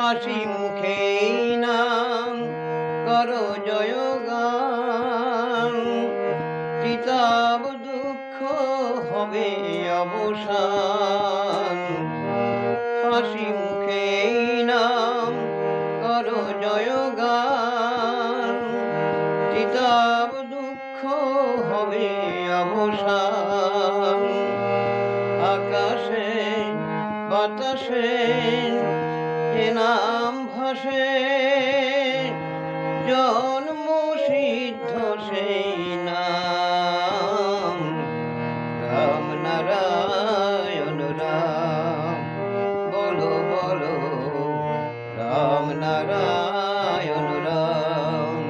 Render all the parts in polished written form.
হাসি মুখে নাম করো জয়গান, তিতাব দুঃখ হবে অবসান। হাসি মুখে নাম করো জয়গান, তিতাব দুঃখ হবে অবসান। আকাশে বাতাসে এ নাম ভাসে, জন্ম সিদ্ধ সেই নাম। রাম নারায়ণ রাম, বলো বলো রাম নারায়ণ রাম।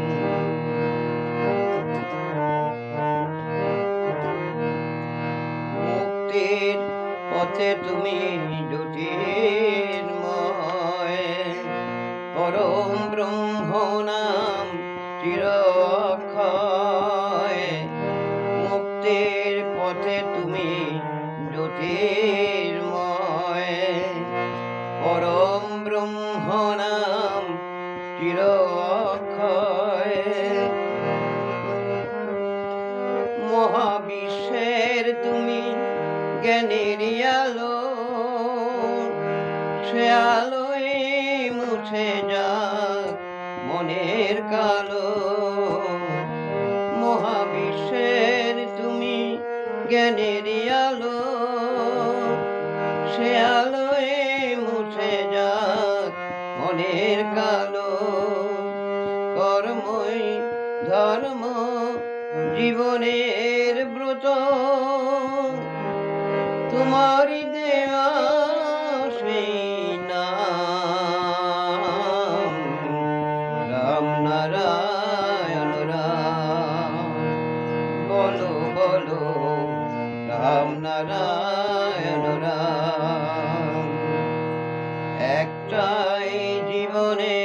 মুক্তির পথে তুমি জ্যোতির্ময়, পরম ব্রহ্ম নাম চিরক্ষয়। মুক্তির পথে তুমি জ্যোতির্ময়, পরম ব্রহ্ম নাম চিরক্ষয়। মহাবিশ্বের তুমি জ্ঞানের আলো, সে আলোয় মুছে যাক মনের কালো। মহাবিশ্বের তুমি জ্ঞানের আলো, সে আলোয় মুছে যাক মনের কালো। কর্মই ধর্ম জীবনের ব্রত, তোমারি দেওয়া সেই নাম। রাম নারায়ণ রাম, বলো বলো রাম নারায়ণ রাম। একটাই জীবনে